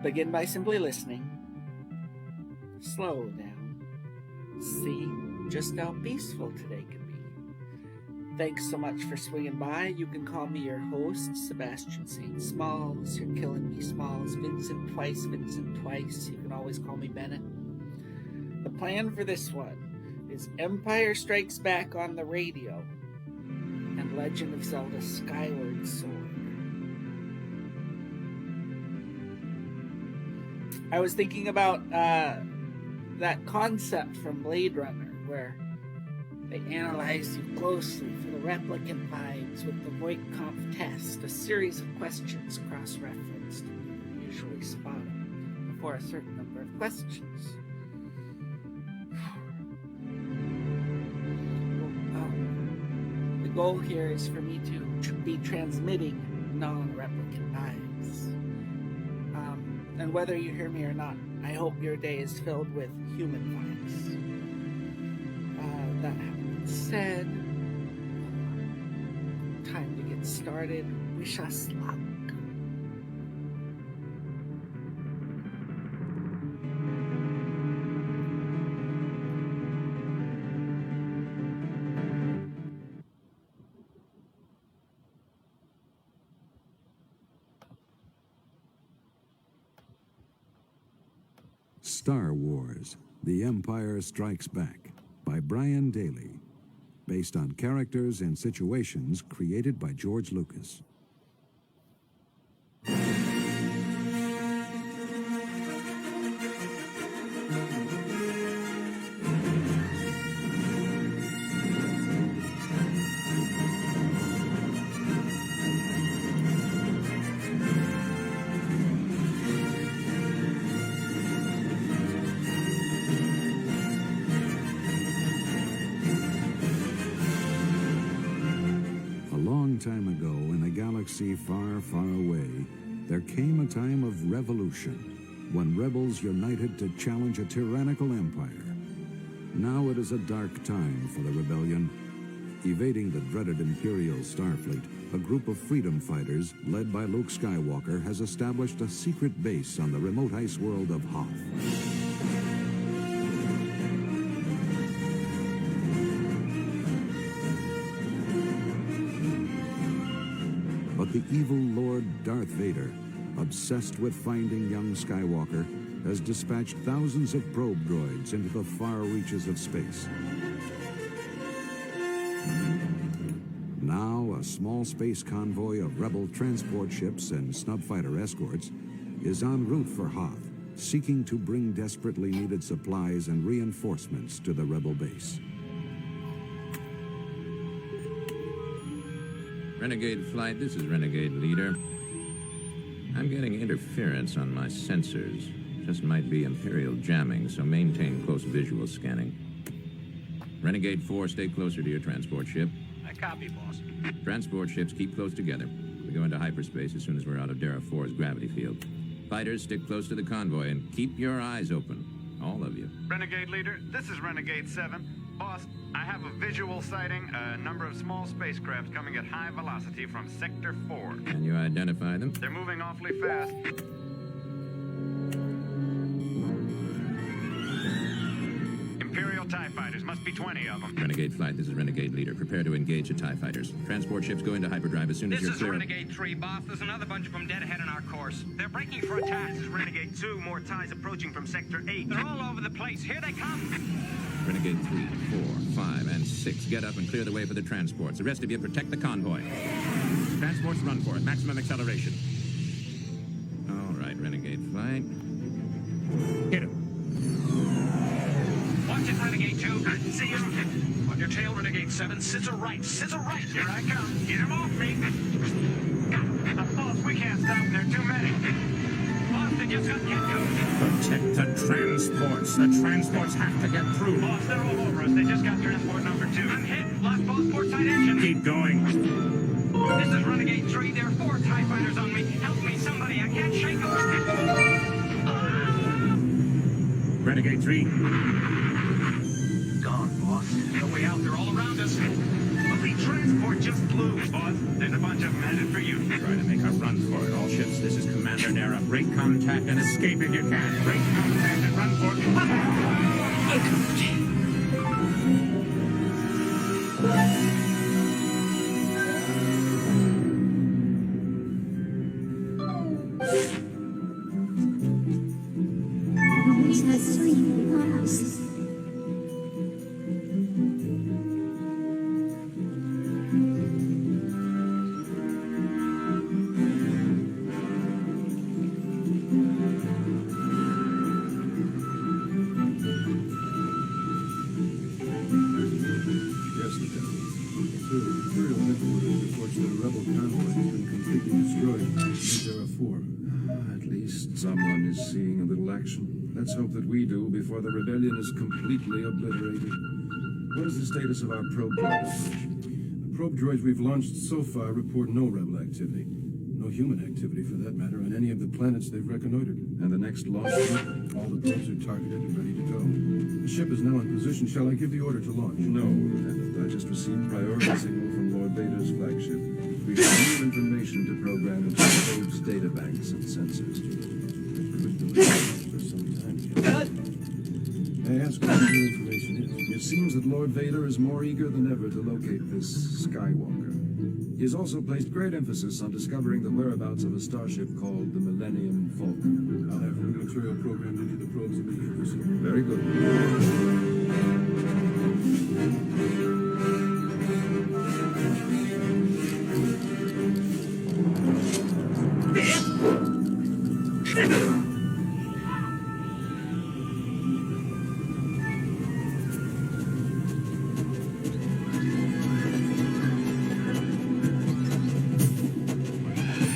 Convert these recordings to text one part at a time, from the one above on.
Begin by simply listening. Slow down. See just how peaceful today can be. Thanks so much for swinging by. You can call me your host, Sebastian St. Smalls. You're killing me, Smalls. Vincent twice. You can always call me Bennett. The plan for this one is Empire Strikes Back on the radio and Legend of Zelda Skyward Sword. I was thinking about that concept from Blade Runner where they analyze you closely for the replicant vibes with the Voight-Kampff test, a series of questions cross-referenced. You can usually spot them before a certain number of questions. The goal here is for me to be transmitting non-replicant vibes. And whether you hear me or not, I hope your day is filled with human vibes. That having been said, time to get started. Wish us luck. Star Wars: The Empire Strikes Back by Brian Daley, based on characters and situations created by George Lucas. Time ago, in a galaxy far, far away, there came a time of revolution, when rebels united to challenge a tyrannical empire. Now it is a dark time for the rebellion. Evading the dreaded Imperial Starfleet, a group of freedom fighters led by Luke Skywalker has established a secret base on the remote ice world of Hoth. The evil Lord Darth Vader, obsessed with finding young Skywalker, has dispatched thousands of probe droids into the far reaches of space. Now, a small space convoy of rebel transport ships and snub fighter escorts is en route for Hoth, seeking to bring desperately needed supplies and reinforcements to the rebel base. Renegade Flight, this is Renegade Leader. I'm getting interference on my sensors. Just might be Imperial jamming, so maintain close visual scanning. Renegade 4, stay closer to your transport ship. I copy, boss. Transport ships keep close together. We go into hyperspace as soon as we're out of Dara 4's gravity field. Fighters, stick close to the convoy and keep your eyes open. All of you. Renegade Leader, this is Renegade 7. Boss, I have a visual sighting, a number of small spacecraft coming at high velocity from Sector 4. Can you identify them? They're moving awfully fast. Imperial TIE fighters, must be 20 of them. Renegade Flight, this is Renegade Leader. Prepare to engage the TIE fighters. Transport ships go into hyperdrive as soon as you're clear. This is Renegade 3, boss. There's another bunch of them dead ahead on our course. They're breaking for attack. This is Renegade 2, more TIEs approaching from Sector 8. They're all over the place. Here they come. Renegade 3, 4, 5, and 6. Get up and clear the way for the transports. The rest of you protect the convoy. Transports, run for it. Maximum acceleration. All right, Renegade Flight. Hit him. Watch it, Renegade 2. I see him. On your tail, Renegade 7. Scissor right. Scissor right. Here I come. Get him off me. Boss, we can't stop. There are too many. Boss, they just got get you. Protect the transports. The transports have to get through. Boss, they're all over us. They just got transport number 2. I'm hit. Lost boss port side engine. Keep going. This is Renegade 3. There are 4 TIE fighters on me. Help me, somebody. I can't shake them. Renegade 3. Gone, boss. No way out. They're This is Commander Nera. Break contact and escape if you can. Break contact and run for... Where's that sleeping mouse? Yes, Lieutenant. Sir, Imperial headquarters reports that a rebel convoy has been completely destroyed in Terra 4. At least someone is seeing a little action. Let's hope that we do before the rebellion is completely obliterated. What is the status of our probe droids? The probe droids we've launched so far report no rebel activity. No human activity, for that matter, on any of the planets they've reconnoitered. And the next launch trip, all the probes are targeted and ready to go. The ship is now in position. Shall I give the order to launch? No, Lieutenant. I just received priority signal from Lord Vader's flagship. We've got new information to program into the probe's data banks and sensors. For some time yet. May I ask what the new information is? It seems that Lord Vader is more eager than ever to locate this Skywalker. He has also placed great emphasis on discovering the whereabouts of a starship called the Millennium Falcon. I'll have new material programmed into the probes immediately, sir. Very good.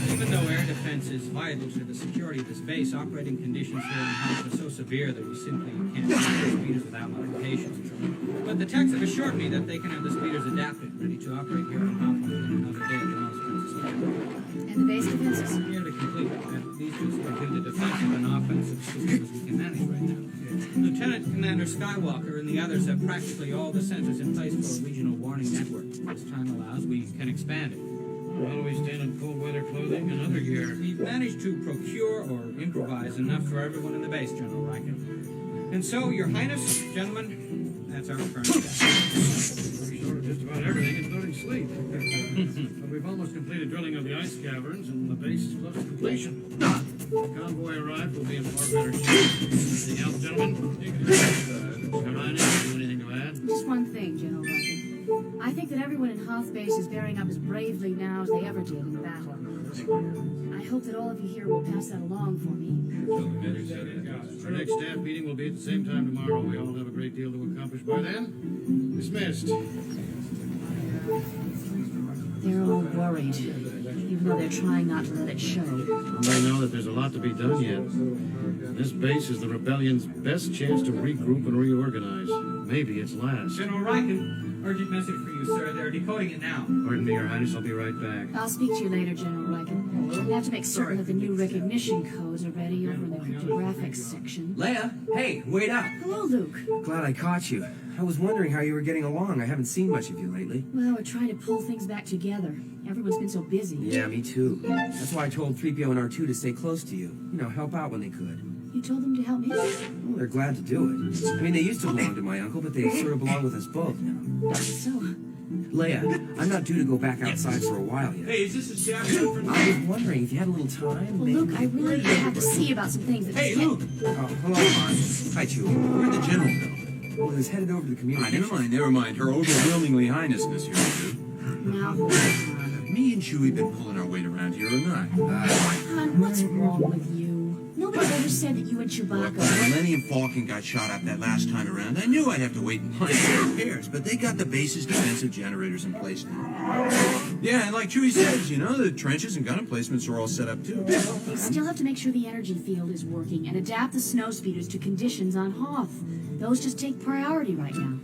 Even though air defense is vital to the security of this base, operating conditions here in Hoth are so severe that we simply can't use the speeders without modifications. But the techs have assured me that they can have the speeders adapted, ready to operate here in Hoth within another day at the most, Princess Leia. And the base defenses? Nearly complete. These two complete the defensive and offensive systems we can manage right now. Lieutenant Commander Skywalker and the others have practically all the sensors in place for a regional warning network. As time allows, we can expand it. How do we stand on cold weather clothing and other gear? We've managed to procure or improvise enough for everyone in the base, General Riken. And so, Your Highness, gentlemen, that's our current status. We're short of just about everything, including sleep. But we've almost completed drilling of the ice caverns, and the base is close to completion. The convoy arrived will be in far better shape. Anything else, gentlemen? Hermione, do you anything to add? Just one thing, General Riken. I think that everyone in Hoth Base is bearing up as bravely now as they ever did in battle. I hope that all of you here will pass that along for me. Our next staff meeting will be at the same time tomorrow. We all have a great deal to accomplish by then. Dismissed. They're all worried, even though they're trying not to let it show. Well, they know that there's a lot to be done yet. This base is the rebellion's best chance to regroup and reorganize. Maybe its last. General Riken, urgent message for you, sir. They're decoding it now. Pardon me, Your Highness. I'll be right back. I'll speak to you later, General Riken. We have to make certain that the new recognition codes are ready over in the cryptographics section. Leia, hey, wait up. Hello, Luke. Glad I caught you. I was wondering how you were getting along. I haven't seen much of you lately. Well, we're trying to pull things back together. Everyone's been so busy. Yeah, me too. That's why I told 3PO and R2 to stay close to you. You know, help out when they could. You told them to help me? Well, they're glad to do it. I mean, they used to belong to my uncle, but they sort of belong with us both now. So, Leia, I'm not due to go back outside for a while yet. Hey, is this a jab from... I was wondering if you had a little time. well, maybe- Luke, I really have to see about some things that... Hey, Luke! Oh, hello, Mark. Hi, Chewie. Where'd the general go? Well, he was headed over to the community. Never mind. Her overwhelmingly highnessness here, dude. Now, hold on. Me and Chewie been pulling our weight around here or not? Hon, what's wrong with you? Nobody ever said that you and Look, Chewbacca... the Millennium Falcon got shot up that last time around. I knew I'd have to wait in line for repairs, but they got the base's defensive generators in place now. Yeah, and like Chewie says, you know, the trenches and gun emplacements are all set up too. You still have to make sure the energy field is working and adapt the snow speeders to conditions on Hoth. Those just take priority right now.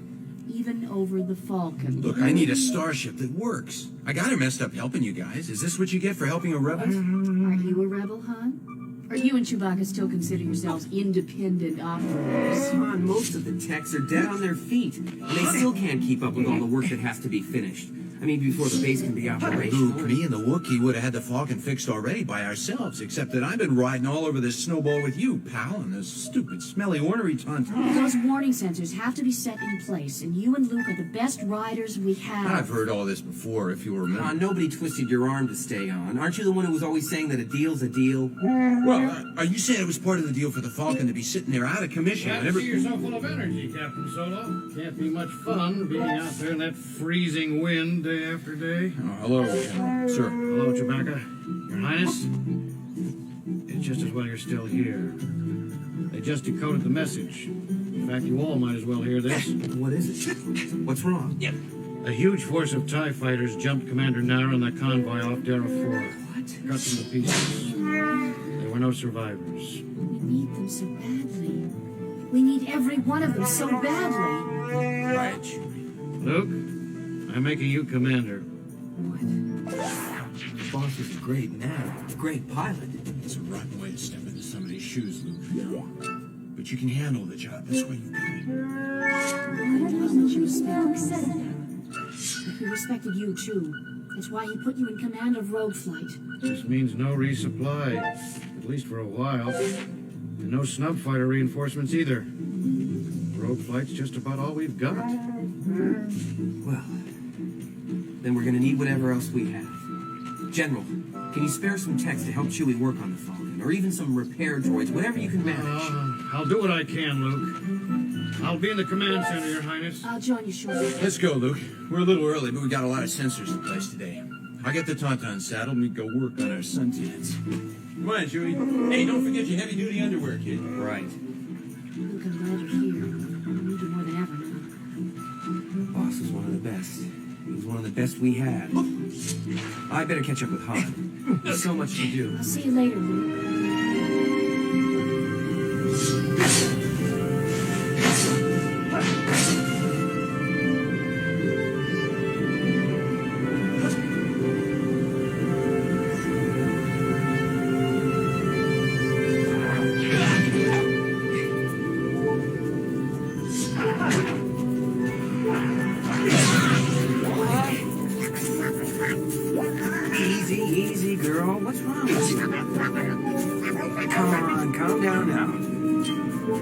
Even over the Falcon. Look, I need a starship that works. I got her messed up helping you guys. Is this what you get for helping a rebel? Are you a rebel, hon? Or you and Chewbacca still consider yourselves independent operators? Han, most of the techs are dead on their feet, and they still can't keep up with all the work that has to be finished. I mean, before the base can be operational. Luke, me and the Wookiee would have had the Falcon fixed already by ourselves, except that I've been riding all over this snowball with you, pal, and those stupid, smelly ornery tauntaun. Those warning sensors have to be set in place, and you and Luke are the best riders we have. I've heard all this before, if you remember. Nobody twisted your arm to stay on. Aren't you the one who was always saying that a deal's a deal? Well, are you saying it was part of the deal for the Falcon to be sitting there out of commission? Glad to see you're so full of energy, Captain Solo. Can't be much fun being out there in that freezing wind day after day. Oh, hello, General. Sir. Hello, Chewbacca. Your Highness? It's just as well you're still here. They just decoded the message. In fact, you all might as well hear this. What is it? What's wrong? Yep. A huge force of TIE fighters jumped Commander Nara and that convoy off Dara 4. What? Cut them to pieces. There were no survivors. We need them so badly. We need every one of them so badly. Right, Chewie. Luke, I'm making you commander. What? The boss is a great man, a great pilot. It's a rotten way to step into somebody's shoes, Luke. But you can handle the job. That's why you got it. I don't know how much you respect him. He respected you, too. That's why he put you in command of Rogue Flight. This means no resupply, at least for a while. And no snub fighter reinforcements either. Rogue Flight's just about all we've got. Well, then we're gonna need whatever else we have. General, can you spare some techs to help Chewie work on the Falcon? Or even some repair droids, whatever you can manage. I'll do what I can, Luke. I'll be in the command center, Your Highness. I'll join you shortly. Let's go, Luke. We're a little early, but we got a lot of sensors in place today. I'll get the Tauntaun saddled and we go work on our suntans. Come on, Chewie. Hey, don't forget your heavy-duty underwear, kid. Right. Luke, I'm glad you're here. We need you more than ever now. Boss was one of the best. He was one of the best we had. I better catch up with Han. There's so much to do. I'll see you later, Luke. Easy, girl. What's wrong with you? Come on, calm down now.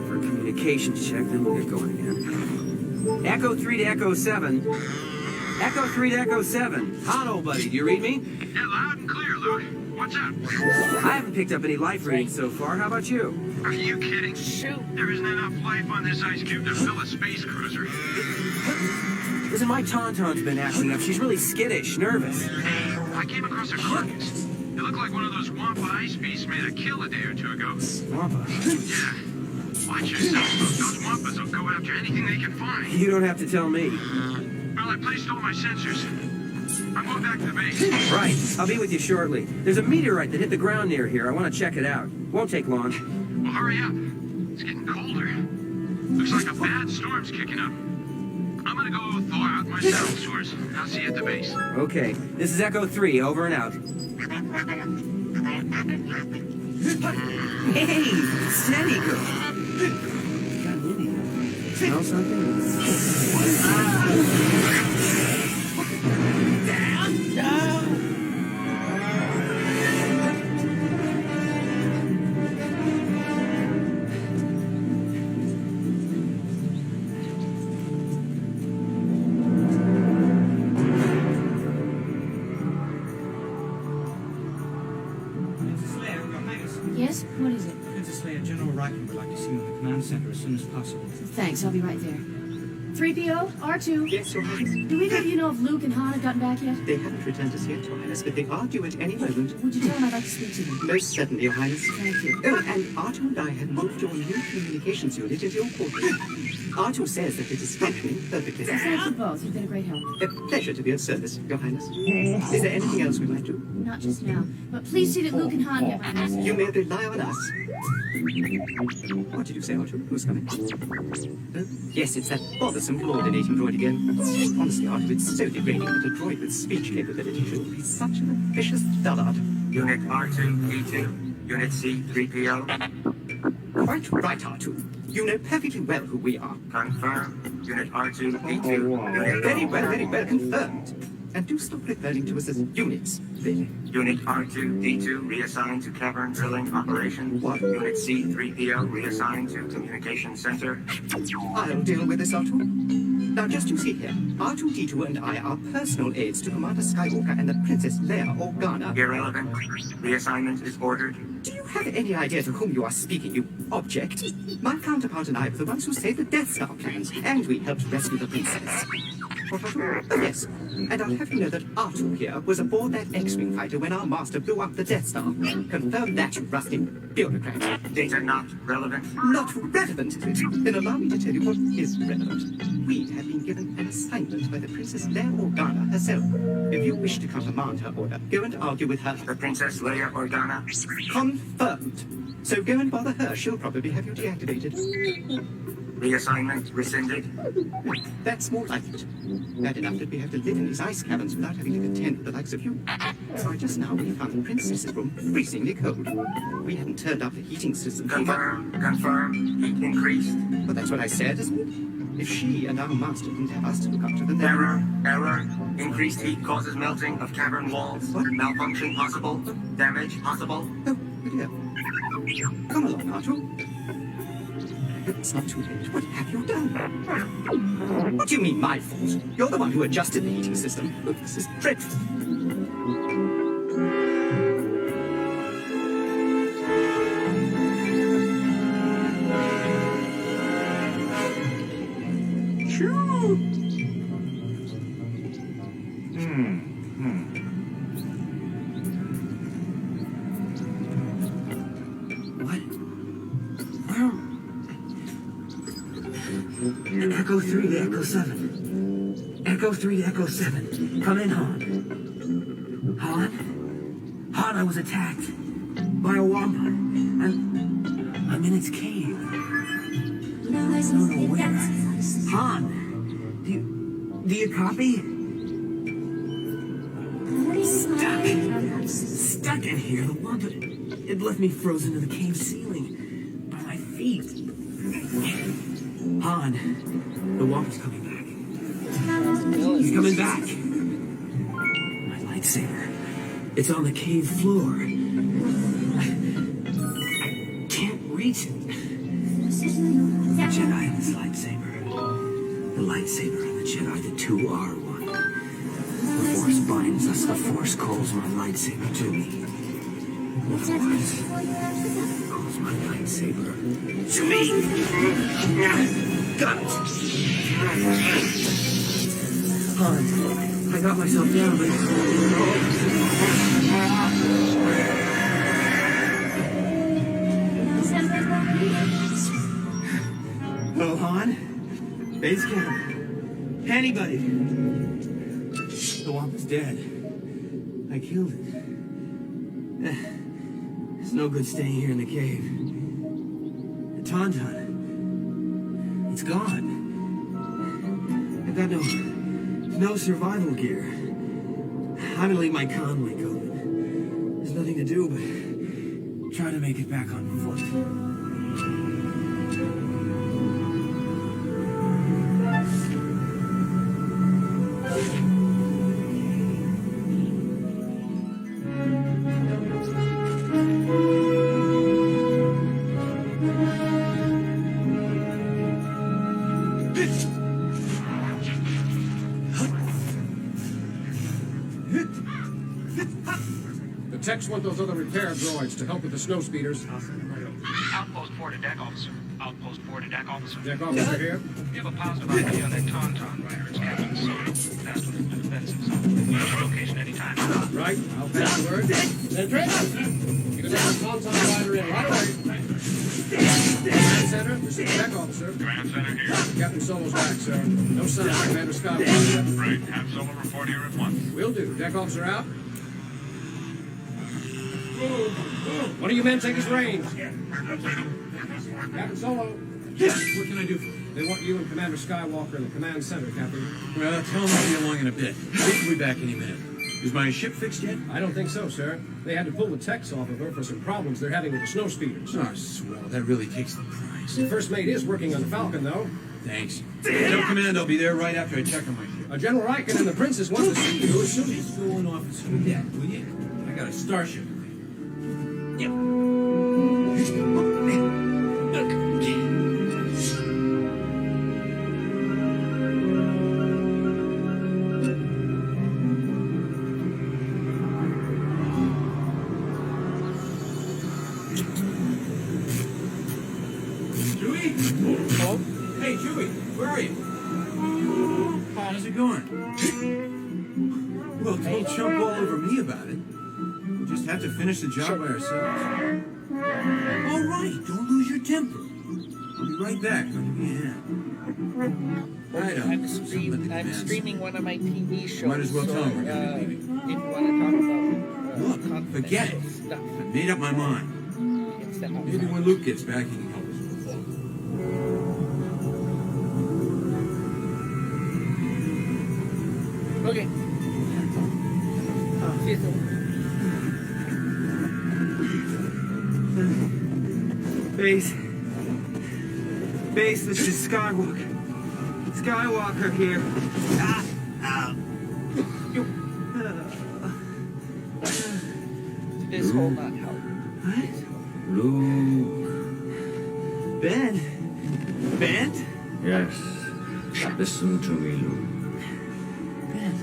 For a communications check, then we'll get going again. Echo 3 to Echo 7. Echo 3 to Echo 7. Han, old buddy, do you read me? Yeah, loud and clear, Luke. What's up? I haven't picked up any life readings so far. How about you? Are you kidding? Shoot. There isn't enough life on this ice cube to fill a space cruiser. Listen, my Tauntaun's been acting up. She's really skittish, nervous. Hey, I came across a carcass. It looked like one of those Wampa ice beasts made a kill a day or two ago. Wampa? Yeah. Watch yourself. Those Wampas will go after anything they can find. You don't have to tell me. Well, I placed all my sensors. I'm going back to the base. Right. I'll be with you shortly. There's a meteorite that hit the ground near here. I want to check it out. Won't take long. Well, hurry up. It's getting colder. Looks like a bad storm's kicking up. I'm gonna go thaw out my saddle sores. I'll see you at the base. Okay. This is Echo 3. Over and out. Hey! Steady, girl. Smell something? Yes? What is it? Princess Leia, General Riken would like to see you in the command center as soon as possible. Thanks, I'll be right there. 3PO, R2. Yes, Your Highness. Do either of you know if Luke and Han have gotten back yet? They haven't returned us yet, Your Highness, but they are due at any moment. Would you tell them I'd like to speak to them? Most certainly, Your Highness. Thank you. Oh, and R2 and I have moved your new communications unit into your quarters. R2 says that it is functioning perfectly. Thank you both. You've been a great help. A pleasure to be of service, Your Highness. Is there anything else we might do? Not just now. But please see that Luke and Han get my message. You may rely on us. What did you say, R2? Who's coming? Yes, it's that bothersome coordinating droid again. Honestly, R2, it's so degrading that a droid with speech capability should be such an vicious dullard. Unit R2-D2. Unit C-3PO. Quite right, R2. You know perfectly well who we are. Confirm. Unit R2-D2. Unit Very well confirmed. And do stop referring to us as units, really. Unit R2-D2 reassigned to cavern drilling operations. What? Unit C-3PO reassigned to communications center. I'll deal with this, R2. Now, just you see here, R2-D2 and I are personal aides to Commander Skywalker and the Princess Leia Organa. Irrelevant. Reassignment is ordered. Do you have any idea to whom you are speaking, you object? My counterpart and I were the ones who saved the Death Star plans, and we helped rescue the princess. What, R2? Oh, yes. And I'll have you know that R2 here was aboard that X-Wing fighter when our master blew up the Death Star. Confirm that, you rusty bureaucrat. Data not relevant. Not relevant, is it? Then allow me to tell you what is relevant. We have been given an assignment by the Princess Leia Organa herself. If you wish to countermand her order, go and argue with her. The Princess Leia Organa. Confirmed. So go and bother her. She'll probably have you deactivated. Reassignment rescinded. That's more like it. Bad enough that we have to live in these ice caverns without having to contend with the likes of you. So just now we found the princess's room freezingly cold. We hadn't turned up the heating system. Confirm. Heat increased. But that's what I said, isn't it? If she and our master didn't have us to look after them, Error. Increased heat causes melting of cavern walls. What? Malfunction possible. Damage possible. Oh, good dear. Come along, R2. It's not too late. What have you done? What do you mean, my fault? You're the one who adjusted the heating system. Look, this is dreadful. Echo 3 to Echo 7. Echo 3 to Echo 7. Come in, Han. Han, I was attacked by a wampa, and I'm in its cave. I don't know where. Han, do you copy? Stuck in here. The wampa, it left me frozen to the cave ceiling by my feet. Han, the wampa's coming back. He's coming back. My lightsaber. It's on the cave floor. I can't reach it. The Jedi and his lightsaber. The lightsaber and the Jedi, the two are one. The Force binds us. The Force calls my lightsaber to me. The Force calls my lightsaber to me. Got it. Han, I got myself down, but... Hello, Han? Base camp. Anybody? The wampa's dead. I killed it. It's no good staying here in the cave. The Tauntaun. It's gone. I've got no survival gear. I'm gonna leave my convoy coat. There's nothing to do but try to make it back on foot. The techs want those other repair droids to help with the snow speeders. Outpost 4 to deck officer. Outpost 4 to deck officer. Deck officer here. We have a positive ID on that Tauntaun rider. It's Captain Solo. Fast with his defenses. Location anytime. Right, I'll pass the word. Then Trent! You can take the Tauntaun rider in right away. Command Center, this is the deck officer. Command Center here. Captain Solo's back, sir. No sign of Commander Skywalker. Right, have Solo report here at once. Will do. Deck officer out. One of you men take his reins. Captain Solo. Yes, what can I do for you? They want you and Commander Skywalker in the command center, Captain. Well, tell them I'll be along in a bit. We'll be back any minute. Is my ship fixed yet? I don't think so, sir. They had to pull the techs off of her for some problems they're having with the snow speeders. Oh, swell. That really takes the price. The first mate is working on the Falcon, though. Thanks. Tell Command I'll be there right after I check on my ship. General Riken and the Princess want to see you as soon as... Please throw an officer to death, will you? I got a starship. Hey, Chewie, where are you? How's it going? Well, don't jump all over me about it. We'll just have to finish the job by ourselves. All right, don't lose your temper. I'll be right back. I'll give you a hand. Right on. I'm streaming one of my TV shows. Might as well tell him we're going to be leaving. If you want to talk about Look, forget it. stuff, I made up my mind. it's that Maybe when Luke gets back, he can help us with it. Okay. See you soon. Base, this is Skywalker. Skywalker here. This will not help. What? Luke. Ben? Yes. Listen to me, Luke. Ben,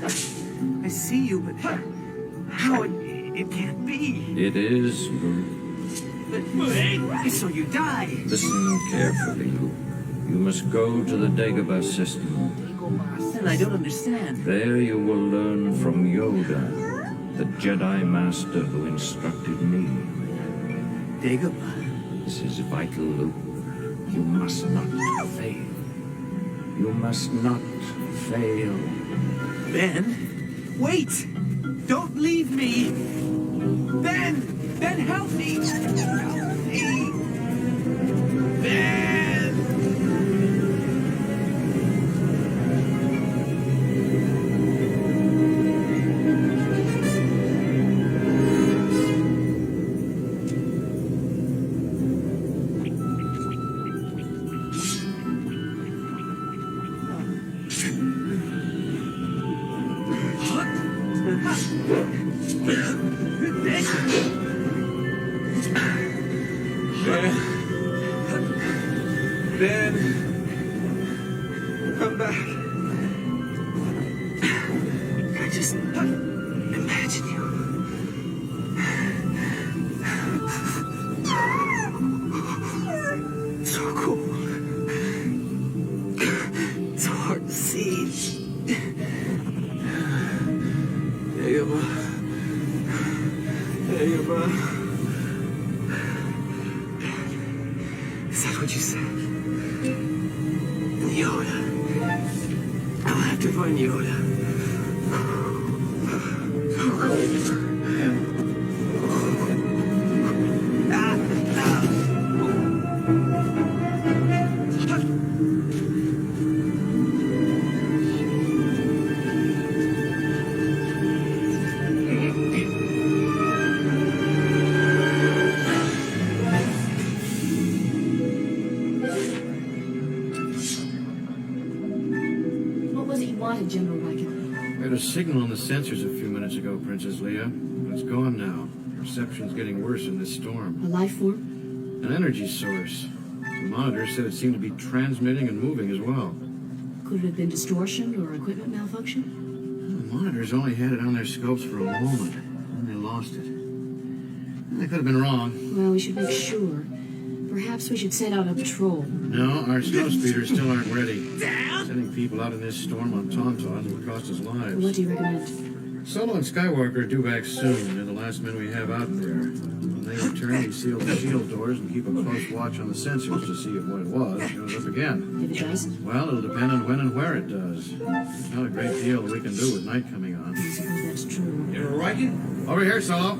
I see you, but how? It can't be. It is, Luke. But I saw you die. Listen carefully, Luke. You must go to the Dagobah system. And I don't understand. There you will learn from Yoda, the Jedi Master who instructed me. Dagobah? This is vital, Luke. You must not fail. You must not fail. Ben? Wait! Don't leave me! Ben! Ben, help me! Help me! Ben! Ben, come back. I just imagine you. So cool. It's hard to see. Dagobah. Is that what you said? Yoda. I'll have to find Yoda. General Riken. We had a signal on the sensors a few minutes ago, Princess Leia. But it's gone now. Reception's getting worse in this storm. A life form? An energy source. The monitor said it seemed to be transmitting and moving as well. Could it have been distortion or equipment malfunction? The monitors only had it on their scopes for a moment, and they lost it. They could have been wrong. Well, we should make sure. Perhaps we should send out a patrol. No, our snow speeders still aren't ready. Sending people out in this storm on Tauntauns would cost us lives. What do you recommend? Solo and Skywalker are due back soon. They're the last men we have out there. When they return, we seal the shield doors and keep a close watch on the sensors to see if what it was shows up again. If it does? Well, it'll depend on when and where it does. There's not a great deal that we can do with night coming on. I suppose that's true. General Riken? Over here, Solo.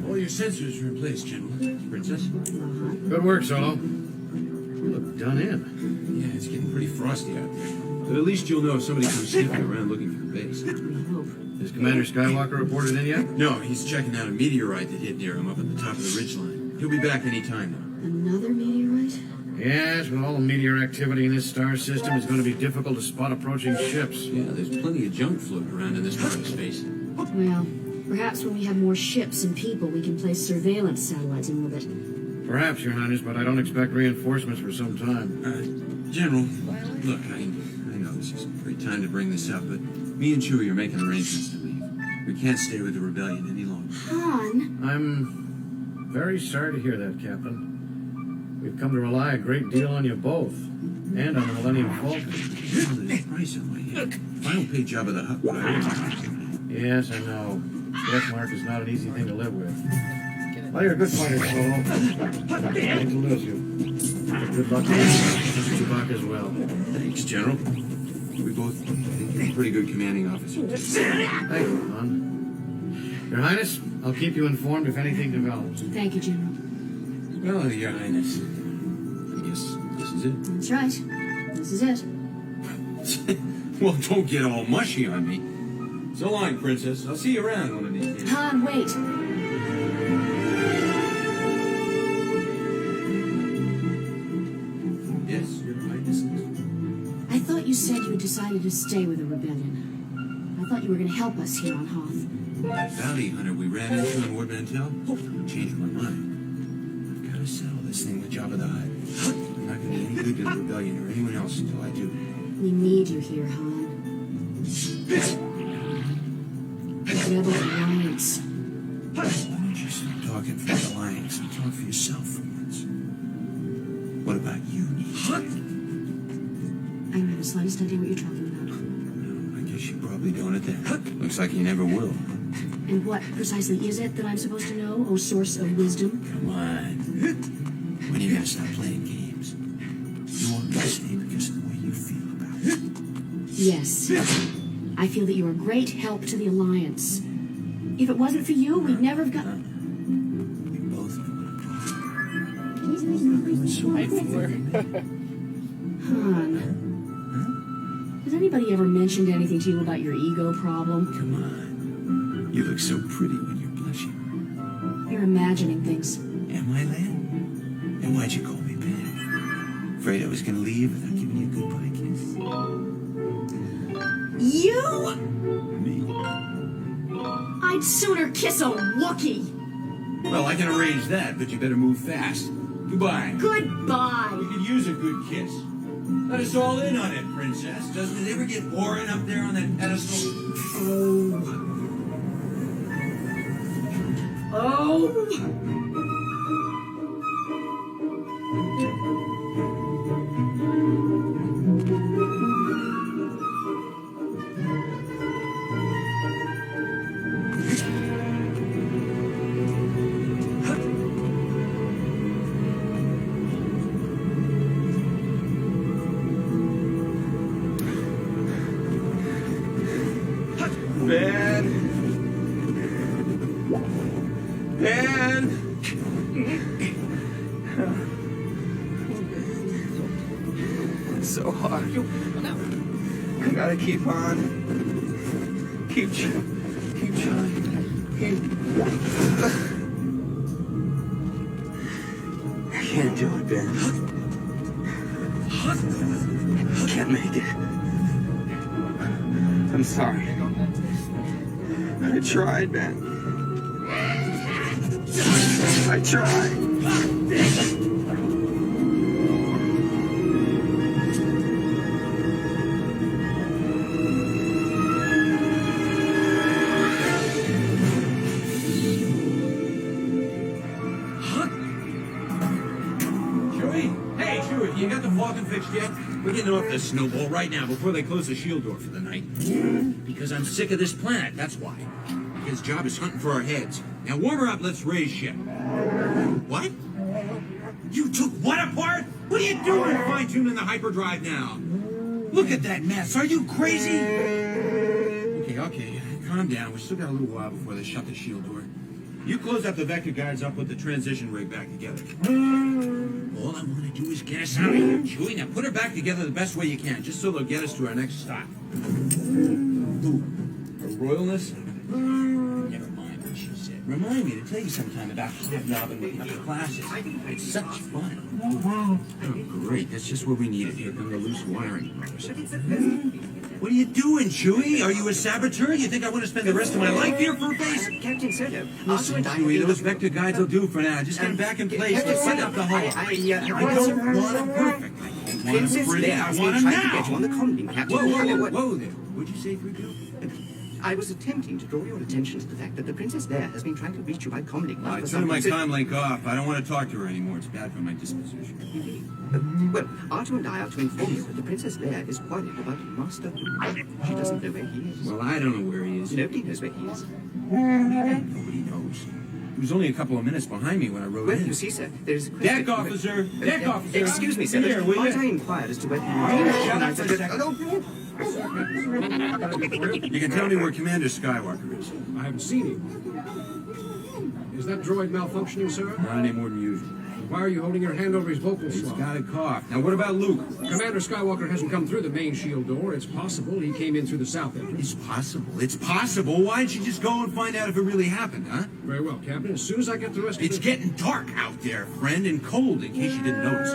All your sensors are in place, General. Princess? Good work, Solo. You look done in. Yeah, it's getting pretty frosty out there. But at least you'll know if somebody comes sniffing around looking for the base. We hope. Has Commander Skywalker reported in yet? No, he's checking out a meteorite that hit near him up at the top of the ridgeline. He'll be back any time now. Another meteorite? Yes, with all the meteor activity in this star system, it's going to be difficult to spot approaching ships. Yeah, there's plenty of junk floating around in this part of space. Well, perhaps when we have more ships and people, we can place surveillance satellites in orbit. Perhaps, Your Highness, but I don't expect reinforcements for some time. General, look, I know this isn't a great time to bring this up, but me and Chewie are making arrangements to leave. We can't stay with the rebellion any longer. Han! I'm very sorry to hear that, Captain. We've come to rely a great deal on you both, and on the Millennium Falcon. There's a price on my head. If I don't pay Jabba the Hutt what I owe. Yes, I know. Death mark is not an easy thing to live with. Well, you're a good fighter, Solo. I hate to lose you. But good luck to you, and Chewbacca as well. Thanks, General. We both pretty good commanding officers. Thank you, Han. Your Highness, I'll keep you informed if anything develops. Thank you, General. Well, Your Highness, I guess this is it. That's right. This is it. Well, don't get all mushy on me. So long, Princess. I'll see you around one of these days. Han, wait. Yes, Your Highness. I thought you said you had decided to stay with the rebellion. I thought you were going to help us here on Hoth. That bounty hunter we ran into in Ward Mantell changed my mind. I've got to settle this thing with Jabba the Hutt. I'm not going to be any good to the rebellion or anyone else until I do. We need you here, Han. The Rebel Alliance. Why don't you stop talking for the Alliance and talk for yourself for once? What about you, Nisha? I don't have the slightest idea what you're talking about. No, I guess you probably don't at that. Looks like you never will. And what precisely is it that I'm supposed to know, oh source of wisdom? Come on. When are you going to stop playing games? You want me to stay because of the way you feel about it? Yes. I feel that you're a great help to the Alliance. If it wasn't for you, we'd never have got... We both know Han. Has anybody ever mentioned anything to you about your ego problem? Come on. You look so pretty when you're blushing. You're imagining things. Am I, Lan? And why'd you call me back? Afraid I was going to leave without giving you a goodbye kiss? You? Me? I'd sooner kiss a Wookiee. Well, I can arrange that, but you better move fast. Goodbye. Goodbye. You could use a good kiss. Let us all in on it, Princess. Doesn't it ever get boring up there on that pedestal? It's so hard. I gotta keep on. Keep trying. I can't do it, Ben. I can't make it. I'm sorry. I tried, Ben. I tried. You got the Falcon fixed yet? We're getting off this snowball right now before they close the shield door for the night. Because I'm sick of this planet, that's why. His job is hunting for our heads. Now warm her up, let's raise ship. What? You took what apart? What are you doing fine-tuning the hyperdrive now? Look at that mess, are you crazy? Okay, calm down. We still got a little while before they shut the shield door. You close up the vector guards, I'll put the transition rig back together. All I want to do is get us out of here, Chewie. Now put her back together the best way you can, just so they'll get us to our next stop. Ooh, her royalness? Never mind what she said. Remind me to tell you sometime about hobnobbing with other classes. It's such fun. Oh, great. That's just what we needed. Here come the loose wiring. What are you doing, Chewie? Are you a saboteur? You think I want to spend the rest of my life here for a base? Captain Solo, Listen, Chewie, those vector guides will do for now. Just get them back in place. Let's set up the hull. I don't want them perfect. I don't want them pretty. I want them now. To get you on the comlink, Captain. Whoa there. What'd you say, 3PO? I was attempting to draw your attention to the fact that the Princess Leia has been trying to reach you by comlink. I turned my comlink off. I don't want to talk to her anymore. It's bad for my disposition. Well, R2 and I are to inform you that the Princess Leia is worried about Master Luke. She doesn't know where he is. Well, I don't know where he is. Nobody knows where he is. Nobody knows. He was only a couple of minutes behind me when I rode in. Well, you see, sir, there is a question... Deck officer! Deck officer! Excuse me, sir, Here, will might you? I inquire as to whether... Shut up for a second. You can tell me where Commander Skywalker is. I haven't seen him. Is that droid malfunctioning, sir? Not any more than usual. Why are you holding your hand over his vocal He's swab? got a cough. Now, what about Luke? Commander Skywalker hasn't come through the main shield door. It's possible he came in through the south entrance. It's possible. It's possible. Why don't you just go and find out if it really happened, huh? Very well, Captain. As soon as I get the rest of It's getting dark out there, friend, and cold, in case you didn't notice.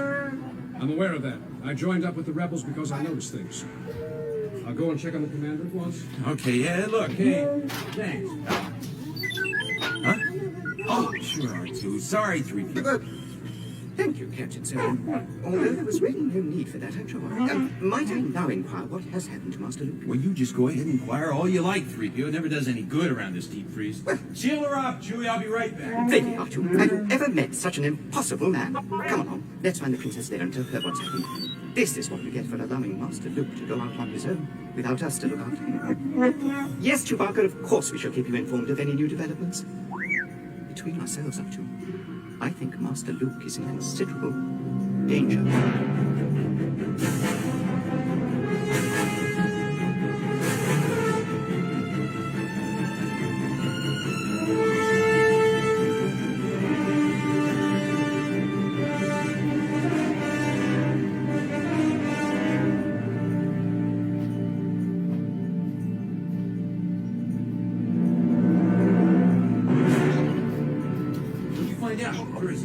I'm aware of that. I joined up with the rebels because I noticed things. I'll go and check on the commander at once. Okay, yeah, look, hey, thanks. Huh? Oh, sure, R2. Sorry, 3PO. Thank you, Captain Solo. Although there was really no need for that, I'm sure. Might I now inquire what has happened to Master Luke? Well, you just go ahead and inquire all you like, 3PO. It never does any good around this deep freeze. Seal her up, Chewie. I'll be right back. Thank you, R2. Have you ever met such an impossible man? Come on, let's find the Princess Leia and tell her what's happened. This is what you get for allowing Master Luke to go out on his own without us to look after him. Yes, Chewbacca, of course we shall keep you informed of any new developments. Between ourselves, R2, I think Master Luke is in considerable danger.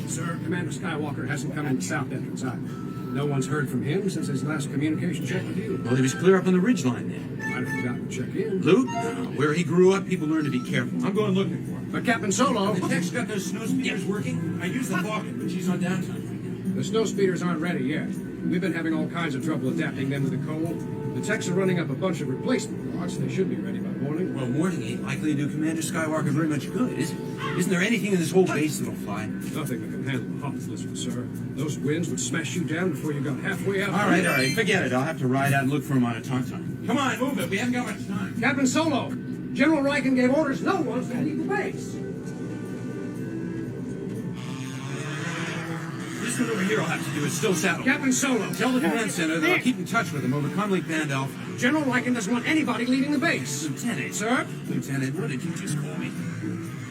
Sir, Commander Skywalker hasn't come in the south entrance either. No one's heard from him since his last communication check with you. Well, he was clear up on the ridgeline then. I'd have forgotten to check in. Luke? Where he grew up, people learn to be careful. I'm going looking for him. But Captain Solo... The tech's got those snow speeders working. I used the Vulcan, but she's on downtime. The snow speeders aren't ready yet. We've been having all kinds of trouble adapting them to the cold. The techs are running up a bunch of replacement rods. They should be ready by morning. Well, morning ain't likely to do Commander Skywalker very much good, is it? Isn't there anything in this whole base that'll fly? Nothing that can handle the hot blizzard, sir. Those winds would smash you down before you got halfway out. All right. Forget it. I'll have to ride out and look for him on a tauntaun. Come on, move it. We haven't got much time. Captain Solo! General Riken gave orders no one's to leave the base. This one over here I'll have to do is still saddle. Captain Solo! Tell the command center that I'll keep in touch with them over Comlink Bandalf. General Riken doesn't want anybody leaving the base. Lieutenant. Sir? Lieutenant, what did you just call me?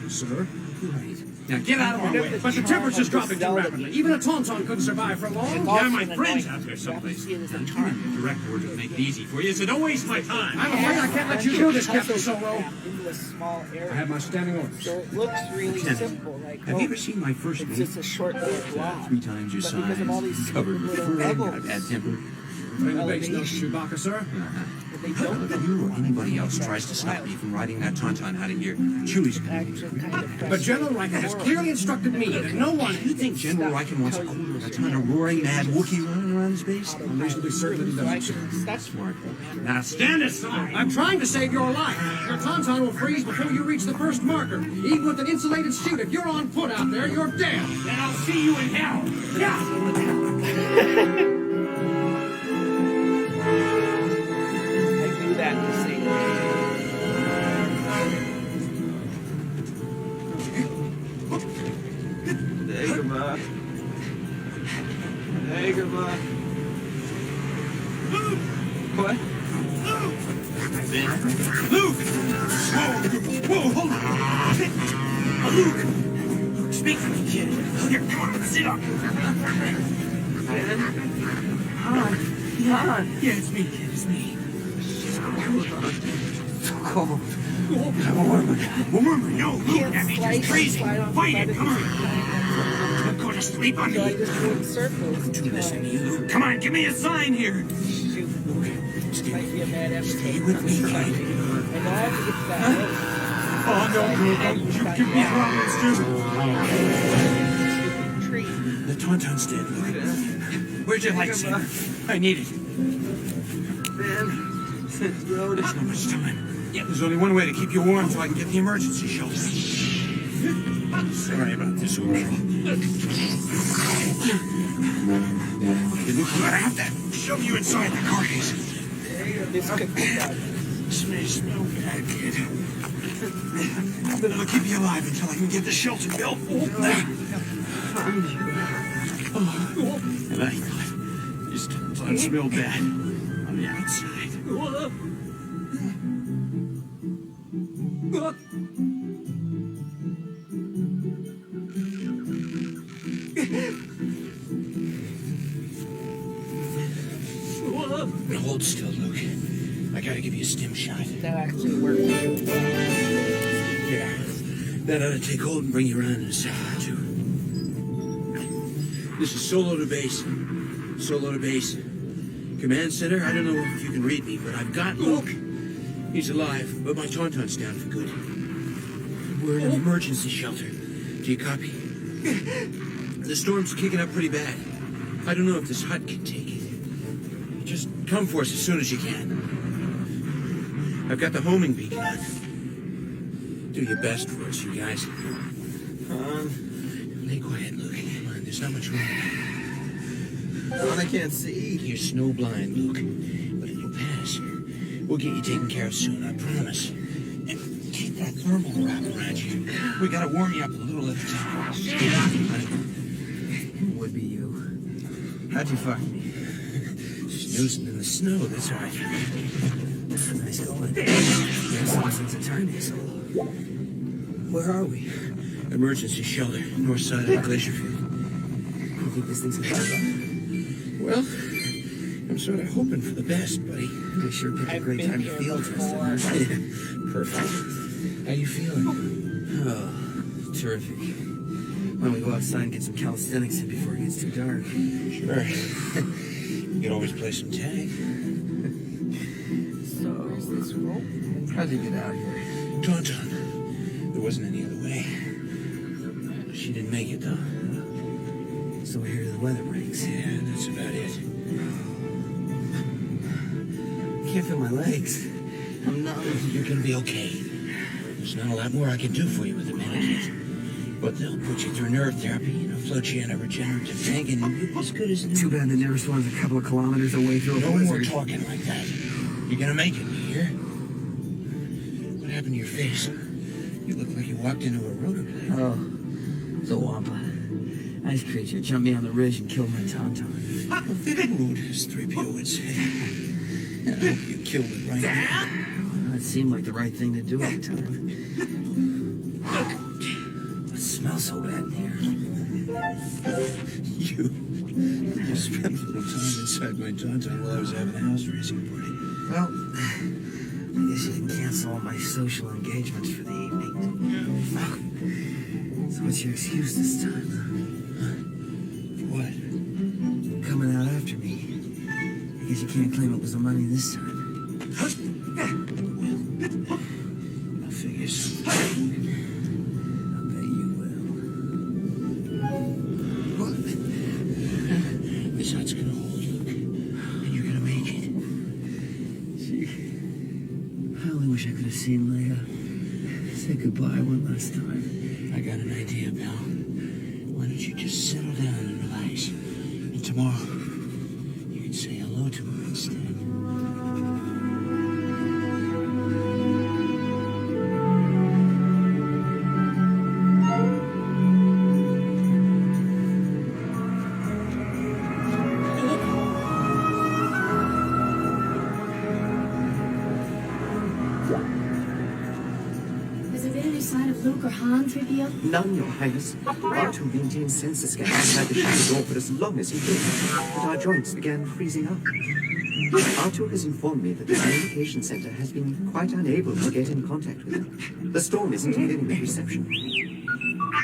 Sir? Right. Now get out of my way. But the temperature's dropping too rapidly. Even a tauntaun couldn't survive for long. Yeah, my friend's out there someplace. I'm giving you direct orders to make it easy for you, so don't waste my time. I'm afraid I can't let you do this, Captain Solo. Into a small area. I have my standing orders. So it looks really simple. Like, Have you ever seen my first it's mate? just a short-lived lot. 3 times your But size, because of all these covered with little fur, got a rebels. bad temper. In the base, no Chewbacca, sir. But they don't If you or anybody else tries to stop me from riding that tauntaun out of here, Chewie's gonna be actually kind of But General Riken has clearly instructed me that no one... You think General Riken wants a quarter of a ton of roaring mad Wookiee running around space? I'm reasonably certain that he doesn't, sir. That's Smart. Now stand aside! I'm trying to save your life. Your tauntaun will freeze before you reach the first marker. Even with an insulated suit, if you're on foot out there, you're dead. Then I'll see you in hell! I do that to save you. Dagobah. Dagobah. What? Luke! Whoa, hold on! Luke! Speak for me, kid. Here, come on, sit up. Han. Yeah, it's me, kid, it's me. So cold. No, Luke, that makes you crazy. Fight it, come on. Don't go to sleep on me. So I just go in circles. Do listen to you, Luke. Come on, give me a sign here. Shoot. Might be a bad episode. Stay with me, kid. I know I have to get to that road. Oh, no, Luke. You give me problems, too. Tree. The Tauntaun's dead, Luke. Where's your lightsaber? I need it. Man, this road There's not much time. Yeah, there's only one way to keep you warm so I can get the emergency shelter. Sorry about this, old girl. Okay, Luke, I'm gonna have to shove you inside the car case. This could be done. This may smell bad, kid. But it'll keep you alive until I can get the shelter built. And I thought this Tauntaun smelled bad on the outside. Hold still, Luke. I gotta give you a stim shot. That actually worked. Yeah. That ought to take hold and bring you around in a second or two. This is Solo to base. Solo to base. Command center, I don't know if you can read me, but I've got Luke. He's alive, but my Tauntaun's down for good. We're in an emergency shelter. Do you copy? The storm's kicking up pretty bad. I don't know if this hut can take it. Just come for us as soon as you can. I've got the homing beacon on. Do your best for us, you guys. Lay quiet, Luke. Come on, there's not much room. I can't see. You're snow blind, Luke. But it'll pass. We'll get you taken care of soon, I promise. And keep that thermal wrap around you. We gotta warm you up a little at a time. It would be you. How'd you fuck me? Snoozing in the snow, that's right. Nice going. There's some sense of timing, so. Where are we? Emergency shelter, north side of the glacier field. You think this thing's gonna hold up? Well, I'm sort of hoping for the best, buddy. They sure picked a great time to field test it. Perfect. How you feeling? Oh, terrific. Why don't we go outside and get some calisthenics in before it gets too dark? Sure. You could always play some tag. So, how'd you get out here? Tauntaun. There wasn't any other way. She didn't make it, though. So we hear the weather breaks. Yeah, that's about it. I can't feel my legs. I'm numb. You're gonna be okay. There's not a lot more I can do for you with the medicine. But they'll put you through nerve therapy and float you in a regenerative tank and you'll be as good as new. Too bad the nearest one's a couple of kilometers away through a No blizzard. more talking like that. You're gonna make it, you hear? What happened to your face? You look like you walked into a rotorblade. Oh, the Wampa. Nice creature. Jumped me on the ridge and killed my Tauntaun. A fitting wound, as 3PO would say. And I hope you killed it right now. It seemed like the right thing to do at the time. It smells so bad in here. You spent a little time inside my Tauntaun while I was having a house raising party. Well, I guess you can cancel all my social engagements for the evening. So what's your excuse this time? What? Coming out after me. I guess you can't claim it was the money this time. I'll figure something. I'll bet you will. This hut's gonna hold, Luke. And you're gonna make it. Gee, I only wish I could have seen Leia. Say goodbye one last time. I got an idea, pal. Why don't you just settle down and relax? And tomorrow, you can say hello to her instead. Has there been any sign of Luke or Han, 3PO? None, Your Highness. R2 maintained sensor scans inside the shuttle door for as long as he did, but our joints began freezing up. Artur has informed me that the communication center has been quite unable to get in contact with him. The storm is interfering with reception.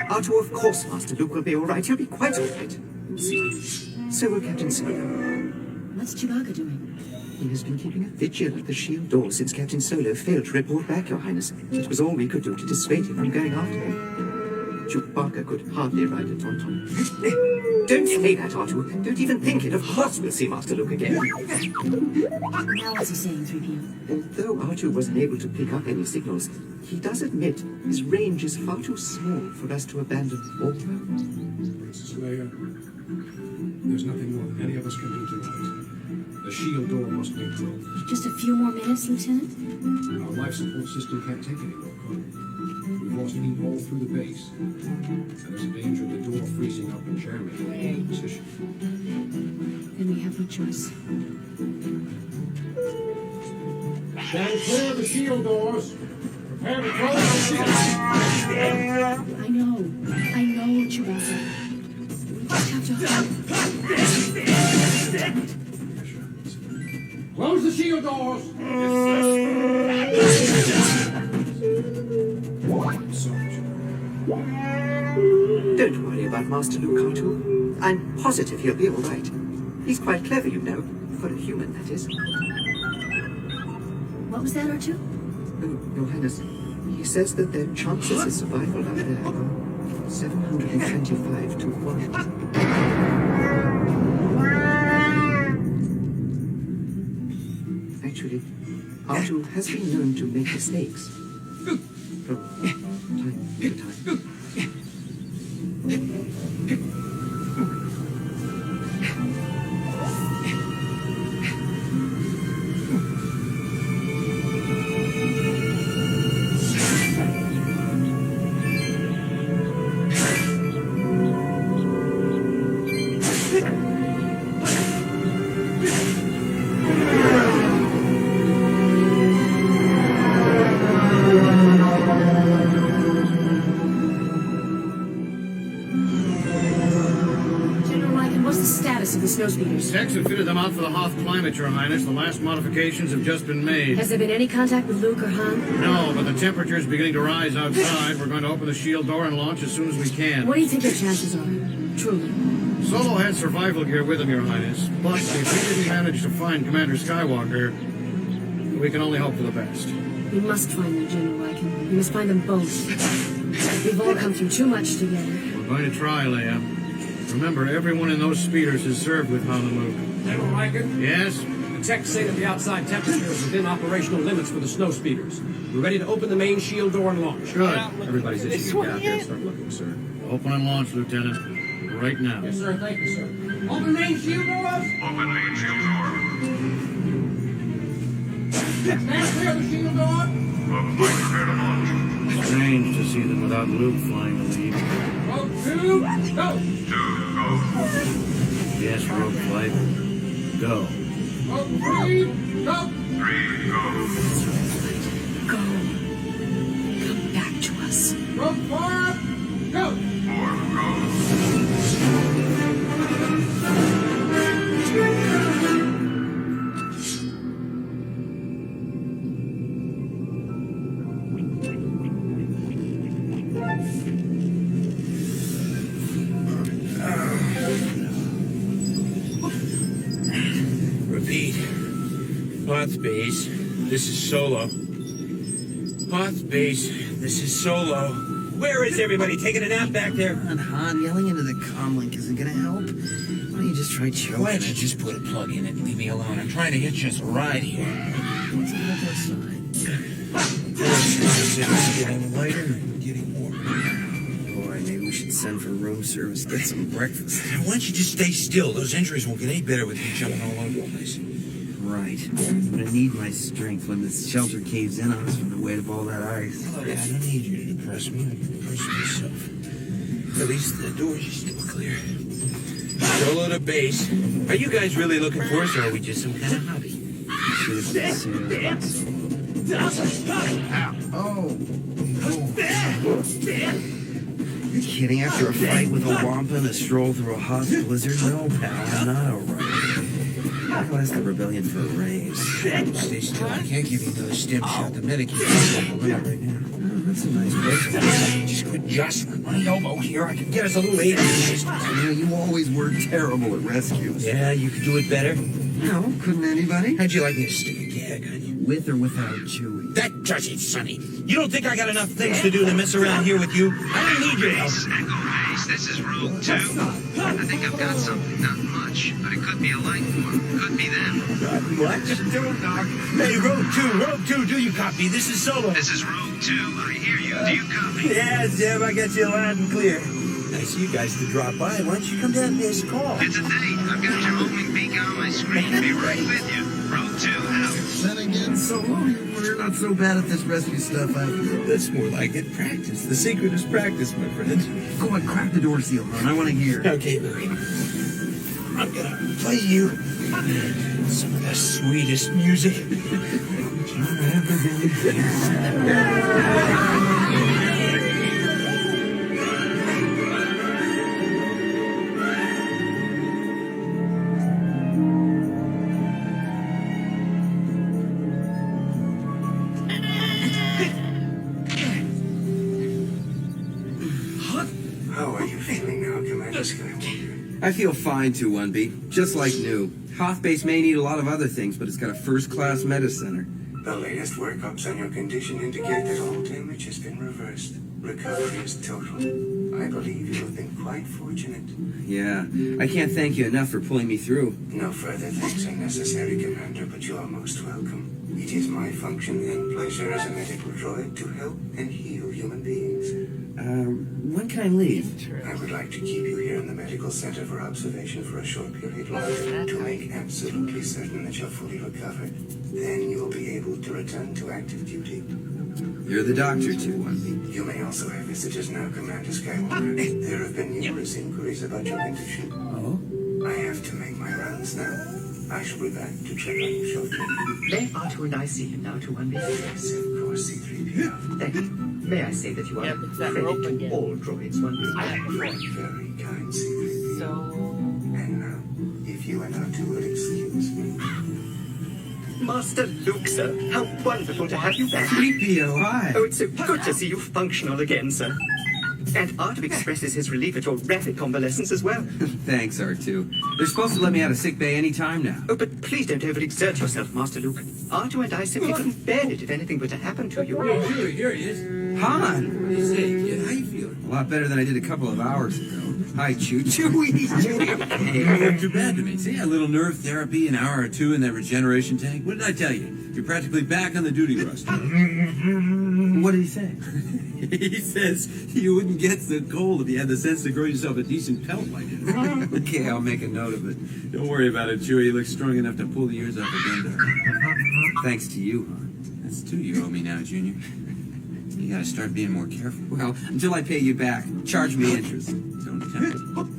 Artur, of course, Master Luke will be all right. He'll be quite all right. You'll see. So will Captain Solo. What's Chewbacca doing? He has been keeping a vigil at the shield door since Captain Solo failed to report back, Your Highness. It was all we could do to dissuade him from going after him. Chewbacca could hardly ride a Tauntaun. Don't say that, Artur. Don't even think it. Of course we'll see Master Luke again. Now what's he saying, 3PO? Although Artur wasn't able to pick up any signals, he does admit his range is far too small for us to abandon all hope. Princess Leia, there's nothing more that any of us can do tonight. The shield door must be closed. Just a few more minutes, Lieutenant? Our life support system can't take any more cold. We've lost heat all through the base. And there's a danger of the door freezing up and jamming in any position. Then we have no choice. Stand clear of the shield doors. Prepare to close the shield. I know, Chewbacca. We just have to Close the shield doors. Don't worry about Master Luke, Artur. I'm positive he'll be all right. He's quite clever, you know. For a human, that is. What was that, R2? Oh, Your Highness, he says that their chances of survival out there are 725 to 1. Actually, Artur has been known to make mistakes. From time to time. Snowspeeders. Techs have fitted them out for the Hoth climate, Your Highness. The last modifications have just been made. Has there been any contact with Luke or Han? No, but the temperature is beginning to rise outside. We're going to open the shield door and launch as soon as we can. What do you think their chances are? Truly. Solo had survival gear with him, Your Highness. But if he didn't manage to find Commander Skywalker, we can only hope for the best. We must find them, General Lycan. We must find them both. We've all come through too much together. We're going to try, Leia. Remember, everyone in those speeders has served with Han and Luke. General Riker? Yes? The techs say that the outside temperature is within operational limits for the snow speeders. We're ready to open the main shield door and launch. Good. Everybody's itching to get out there and start looking, sir. Open and launch, Lieutenant. Right now. Yes, sir. Thank you, sir. Open main shield doors! Open main shield door. Stand clear of the shield door! Flight prepare to launch. Strange to see them without Luke flying the lead. Rogue 2, go! 2, go. Yes, Rogue Flight. Go. Rogue 3, go! 3, go. Go. Come back to us. Rogue 4, go! 4, go. Repeat. Hoth Base, this is Solo. Hoth Base, this is Solo. Where is everybody? Taking a nap back there? And Han, yelling into the comlink isn't gonna help. Why don't you just try choking? Why don't you just put a plug in it and leave me alone? I'm trying to hitch us a ride here. What's it look outside? It's getting lighter and getting warmer. Boy, maybe we should send for room service, get some breakfast. Why don't you just stay still? Those injuries won't get any better with you jumping all over the place. Right. I'm gonna need my strength when this shelter caves in on us from the weight of all that ice. Look, I don't need you to depress me. I'm depressing myself. At least the doors are still clear. Solo to base. Are you guys really looking for us, or are we just some kind of hobby? Should have been serious. Oh. You're kidding? After a fight with a wampa and a stroll through a hot blizzard? No, pal, I'm not alright. I'll ask the rebellion for a raise. Stay still. I can't give you another stim shot. The medication is right now. Oh, that's a nice place. Just quit jostling my elbow here. I can get us a little aid assist. You always were terrible at rescues. Yeah, you could do it better. No, couldn't anybody? How'd you like me to stick a gag on you? With or without Chewie? That does it, Sonny. You don't think I got enough things to do than mess around here with you? I don't need your help. Echo Base, this is Rogue 2. I think I've got something, not much, but it could be a life form. Could be them. What? Don't knock. Hey, Rogue 2, do you copy? This is Solo. This is Rogue 2. I hear you. Do you copy? Yeah, Zeb, I got you loud and clear. Nice of you guys to drop by. Why don't you come down and pay us a call? It's a date. I've got your homing beacon on my screen. Be right with you. Rogue 2 out. Then again, Solo, we're not so bad at this rescue stuff after all. That's more like it. Practice. The secret is practice, my friend. Go on, crack the door seal, hon. I want to hear. Okay, Louie. I'm gonna play you some of the sweetest music. How are you feeling now, Commander Skywalker? I feel fine, 2-1B. Just like new. Hoth Base may need a lot of other things, but it's got a first-class medicenter. The latest workups on your condition indicate that all damage has been reversed. Recovery is total. I believe you have been quite fortunate. Yeah, I can't thank you enough for pulling me through. No further thanks are necessary, Commander, but you are most welcome. It is my function and pleasure as a medical droid to help and heal human beings. When can I leave? I would like to keep you here in the medical center for observation for a short period longer to make absolutely certain that you're fully recovered. Then you will be able to return to active duty. You're the doctor, 2-1B. You may also have visitors now, Commander Skywalker. There have been numerous inquiries about your condition. Oh? I have to make my rounds now. I shall be back to check on you shortly. May R2 and I see him now, 2-1B? Yes, of course, C-3PO. Thank you. May I say that you are friendly to all droids, 1B? Very kind, C-3PO. So, And now, if you and R2 will excuse me. Master Luke, sir. How wonderful to have you back. 3PO, hi. Oh, it's so good to see you functional again, sir. And R2 expresses his relief at your rapid convalescence as well. Thanks, R2. They're supposed to let me out of sick bay any time now. Oh, but please don't overexert yourself, Master Luke. R2 and I simply couldn't bear it if anything were to happen to you. Here he is. Han! What do you say, kid? How you feeling? A lot better than I did a couple of hours ago. Hi, Chewie. Hey, it wasn't too bad to me. See, a little nerve therapy, an hour or two in that regeneration tank. What did I tell you? You're practically back on the duty roster. What did he say? He says you wouldn't get so cold if you had the sense to grow yourself a decent pelt like it. Okay, I'll make a note of it. Don't worry about it, Chewie. You look strong enough to pull the ears off a Gundam. Thanks to you, Han. That's two you owe me now, Junior. You gotta start being more careful. Well, until I pay you back, charge me interest. Don't tempt me.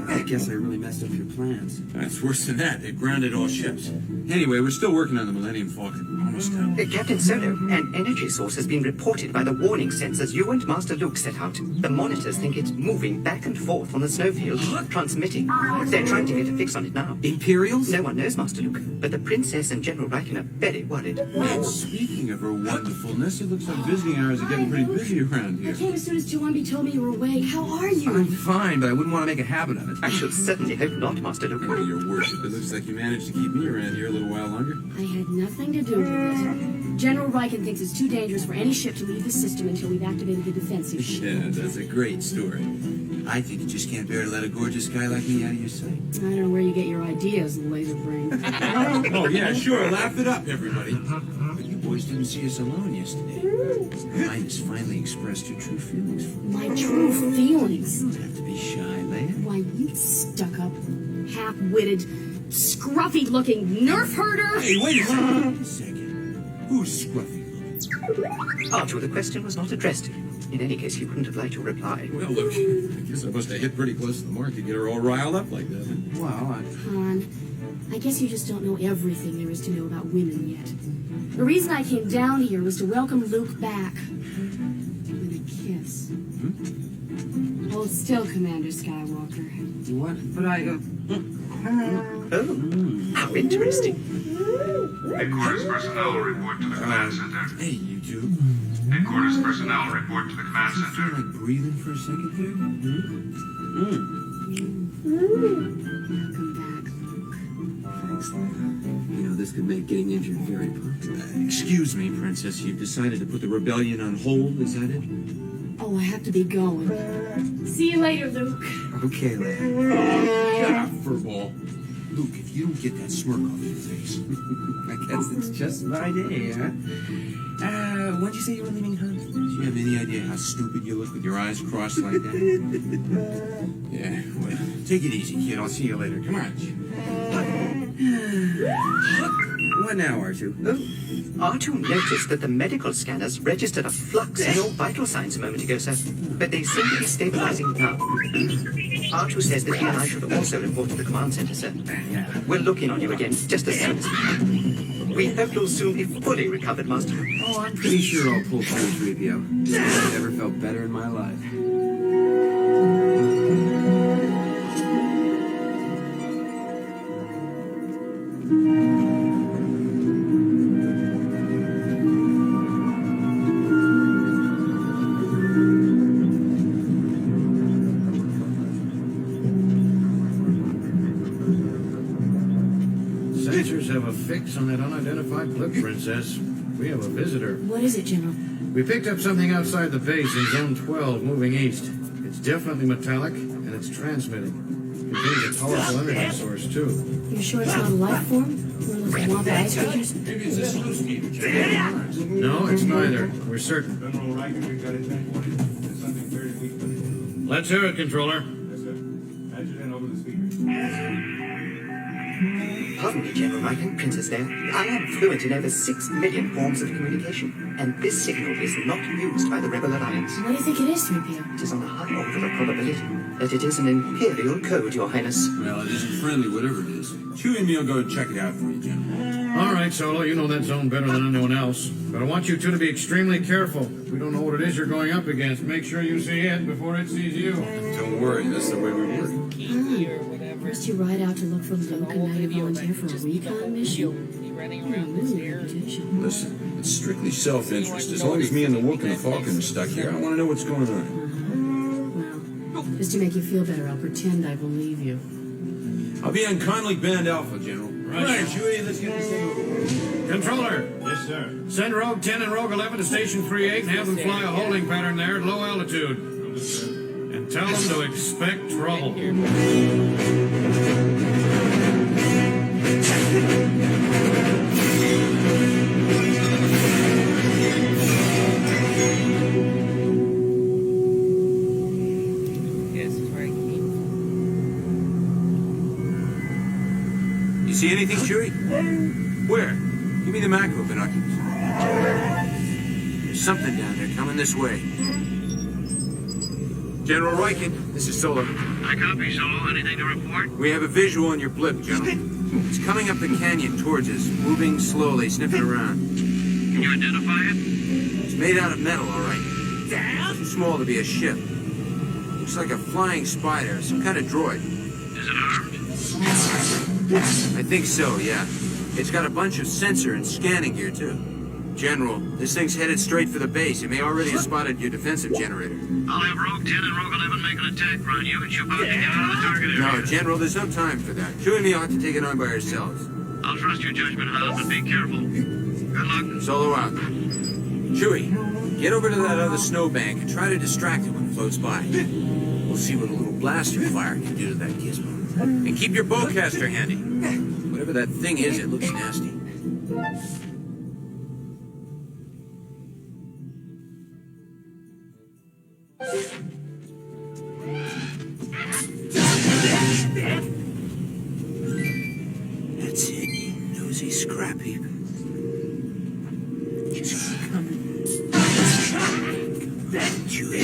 I guess I really messed up your plans. It's worse than that. They've grounded all ships. Anyway, we're still working on the Millennium Falcon. Almost done. Captain Solo, an energy source has been reported by the warning sensors you and Master Luke set out. The monitors think it's moving back and forth on the snowfield, transmitting. They're trying to get a fix on it now. Imperials? No one knows, Master Luke, but the Princess and General Riken are very worried. And speaking of her wonderfulness, it looks like visiting hours are getting pretty busy around I here. came as soon as 2-1B told me you were awake. How are you? I'm fine, but I wouldn't want to make a habit of it. I should certainly hope not, Master Luke. Oh, your worship, it looks like you managed to keep me around here a little while longer. I had nothing to do with it. General Riken thinks it's too dangerous for any ship to leave the system until we've activated the defensive shield. Yeah, that's a great story. I think you just can't bear to let a gorgeous guy like me out of your sight. I don't know where you get your ideas, laser brain. Oh, yeah, sure. Laugh it up, everybody. But you boys didn't see us alone yesterday. Her Highness finally expressed her true feelings for me. My true feelings. You don't have to be shy, Leia. Why, you stuck-up, half-witted, scruffy-looking nerf herder! Hey, wait a second. Who's scruffy? Arthur, the question was not addressed to you. In any case, he wouldn't have liked to reply. Well, look, I guess I must have hit pretty close to the mark to get her all riled up like that. Well, Han, I guess you just don't know everything there is to know about women yet. The reason I came down here was to welcome Luke back. With a kiss. Hold still, Commander Skywalker. What? But I... Oh, how interesting. Headquarters personnel report to the command center. Hey, you two. Headquarters personnel report to the command Feel center. like breathing for a second there? Thanks. You know, this could make getting injured very popular. Excuse me, Princess. You've decided to put the rebellion on hold, is that it? Oh, I have to be going. See you later, Luke. Okay, Leia. Shut up, furball. Luke, if you don't get that smirk off your face. I guess it's just my day, huh? When'd you say you were leaving, huh? Do you have any idea how stupid you look with your eyes crossed like that? Yeah, well, take it easy, kid. I'll see you later. Come on. What now, R2? Oh, R2 noticed that the medical scanners registered a flux in your vital signs a moment ago, sir. But they seem to be stabilizing now. R2 says that he and I should also report to the command center, sir. We're looking on you again, just as soon as we can. We hope you'll soon be fully recovered, Master. Oh, I'm pretty sure I'll pull through, 3PO. I've never felt better in my life. Sensors have a fix on that unidentified blip, Princess. We have a visitor. What is it, General? We picked up something outside the base in Zone 12, moving east. It's definitely metallic, and it's transmitting. It contains a powerful energy source, too. You're sure it's not a life form? One of those Wampa ice creatures? Maybe it's a slow speeder. No, it's neither. We're certain. General Riker, we got it back. There's something very weak. Let's hear it, Controller. Yes, sir. Adjutant over the speaker. Pardon me, General Riken, Princess Leia. I am fluent in over 6 million forms of communication, and this signal is not used by the Rebel Alliance. What do you think it is, 3PO? It is on a high order of probability that it is an Imperial code, Your Highness. Well, it isn't friendly, whatever it is. Chewie and me will go check it out for you, General. All right, Solo, you know that zone better than anyone else. But I want you two to be extremely careful. We don't know what it is you're going up against. Make sure you see it before it sees you. Don't worry, that's the way we work. First you ride out to look for Luke, and now you volunteer for a recon mission? Listen, it's strictly self-interest. As long as me and the Wook and the Falcon are stuck here, I want to know what's going on. Well, just to make you feel better, I'll pretend I believe you. I'll be on Conley Band Alpha, General. Right, Chewie, let's get this thing over. Controller, Yes, sir. send Rogue 10 and Rogue 11 to Station 38 and have them fly a holding pattern there at low altitude. And tell them to expect trouble. You see anything, Chewie? Where? Give me the macro binoculars. There's something down there coming this way. General Riken, this is Solo. I copy, Solo. Anything to report? We have a visual on your blip, General. It's coming up the canyon towards us, moving slowly, sniffing around. Can you identify it? It's made out of metal, all right. Too small to be a ship. Looks like a flying spider, some kind of droid. Is it armed? I think so, yeah. It's got a bunch of sensor and scanning gear, too. General, this thing's headed straight for the base. It may already have spotted your defensive generator. I'll have Rogue 10 and Rogue 11 make an attack run. You and Chewbacca get out of the target area. No, General, there's no time for that. Chewie and me ought to take it on by ourselves. I'll trust your judgment, Han, but be careful. Good luck. Solo out. Chewie, get over to that other snowbank and try to distract it when it floats by. We'll see what a little blaster fire can do to that gizmo. And keep your bowcaster handy. Whatever that thing is, it looks nasty. That's it, you nosy scrap heap. Just keep coming. Chewie.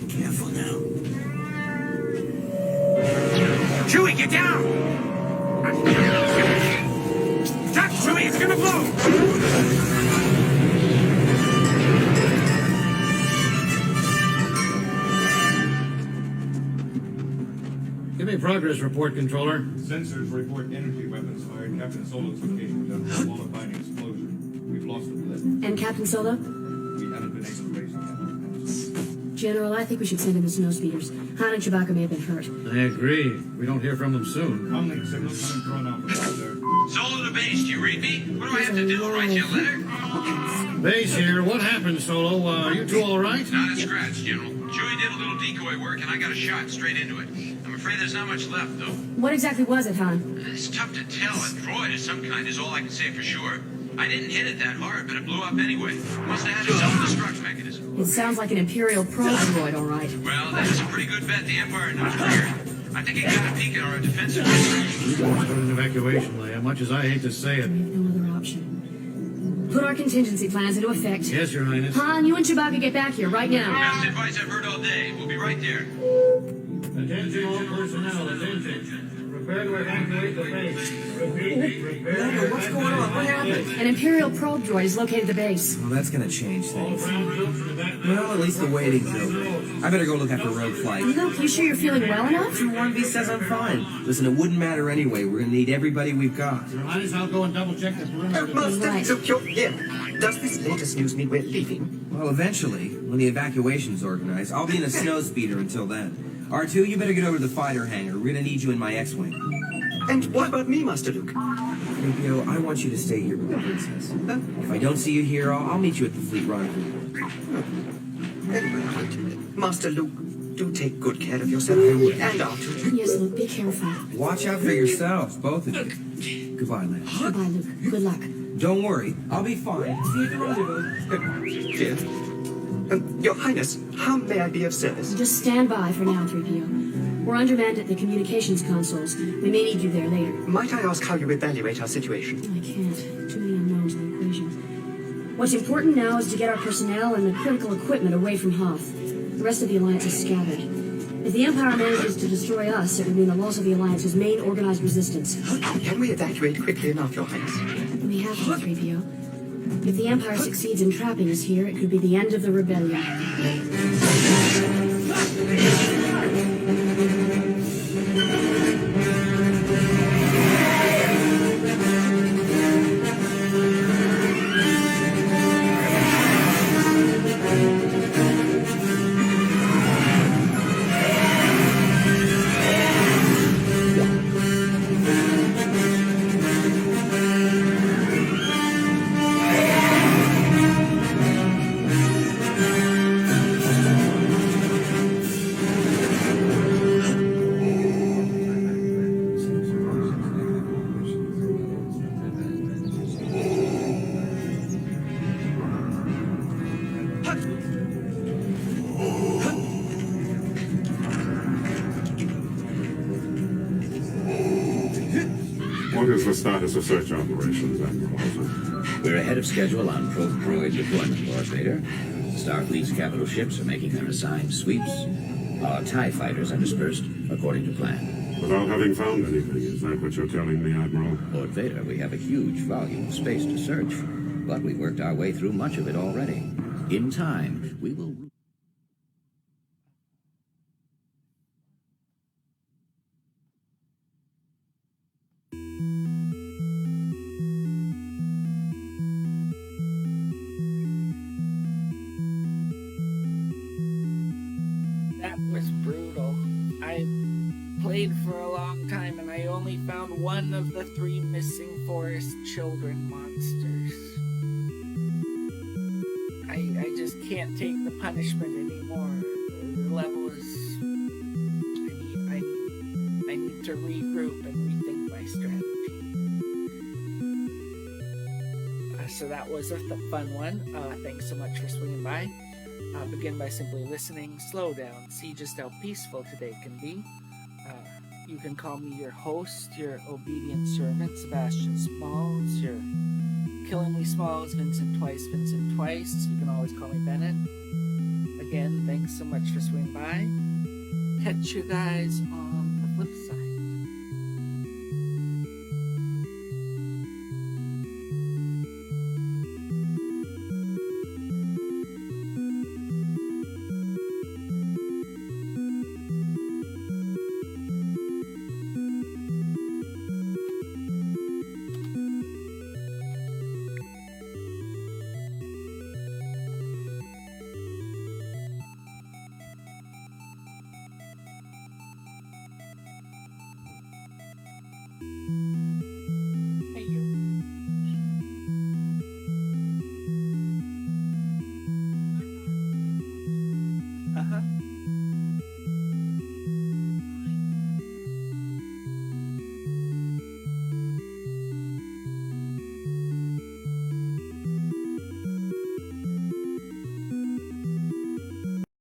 Careful now. Chewie, get down! Duck, Chewie, it's gonna blow! Give me Progress report, Controller. Sensors report energy weapons fired Captain Solo's location without a qualifying explosion. We've lost the blip. And Captain Solo? We haven't been able to raise him. General, I think we should send in the snow speeders. Han and Chewbacca may have been hurt. I agree. We don't hear from them soon. Comlink signal coming through an officer. Solo to base, do you read me? What do I have to do? Write you a letter? Base here. What happened, Solo? Are you two all right? Not a scratch, General. Chewie did a little decoy work, and I got a shot straight into it. I'm afraid there's not much left, though. What exactly was it, Han? It's tough to tell. A droid of some kind is all I can say for sure. I didn't hit it that hard, but it blew up anyway. Must have had a self-destruct mechanism. It sounds like an Imperial probe droid, all right. Well, that's a pretty good bet the Empire knows we're here. I think it got a peek at our defensive system. An evacuation, Leia. Much as I hate to say it. We have no other option. Put our contingency plans into effect. Yes, Your Highness. Han, you and Chewbacca get back here right now. Best advice I've heard all day. We'll be right there. Attention all personnel, attention. Prepare to evacuate the base. Repeat, prepare to What's going on? What happened? An Imperial probe droid is located at the base. Well, that's gonna change things. Well, at least the waiting's over. I better go look after Rogue Flight. Luke, you sure you're feeling well enough? 2-1B says I'm fine. Listen, it wouldn't matter anyway. We're gonna need everybody we've got. Your Highness, I'll go and double check the perimeter. Right. Luke, you're here. Does this latest news mean we're leaving? Well, eventually, when the evacuation's organized, I'll be in a snow speeder until then. R2, you better get over to the fighter hangar. We're gonna need you in my X-Wing. And what about me, Master Luke? 3PO, I want you to stay here with the princess. If I don't see you here, I'll meet you at the fleet rendezvous. Very well, right. Master Luke, do take good care of yourself. And R2. Yes, Luke, be careful. Watch out for yourselves, both of you. Goodbye, Leia. Goodbye, Luke. Good luck. Don't worry, I'll be fine. See you at the rendezvous. Dear. Your Highness, how may I be of service? Just stand by for now, 3PO. We're undermanned at the communications consoles. We may need you there later. Might I ask how you evaluate our situation? I can't. Too many unknowns in the equation. What's important now is to get our personnel and the critical equipment away from Hoth. The rest of the Alliance is scattered. If the Empire manages to destroy us, it would mean the loss of the Alliance's main organized resistance. Can we evacuate quickly enough, Your Highness? We have to, 3PO. If the Empire succeeds in trapping us here, it could be the end of the rebellion. What is the status of search operations, Admiral? We're ahead of schedule on probe droid deployment, Lord Vader. Starfleet's capital ships are making their assigned sweeps. Our TIE fighters are dispersed according to plan. Without having found anything, is that what you're telling me, Admiral? Lord Vader, we have a huge volume of space to search, but we've worked our way through much of it already. In time, we will... That was brutal. I played for a long time and I only found one of the 3 missing forest children monsters. I just can't take the punishment anymore. The level is... I need to regroup and rethink my strategy. So that was a fun one. Thanks so much for swinging by. Begin by simply listening. Slow down. See just how peaceful today can be. You can call me your host, your obedient servant, Sebastian Smalls, your Killingly Smalls, Vincent Twice. You can always call me Bennett. Again, thanks so much for swinging by. Catch you guys on the flip side.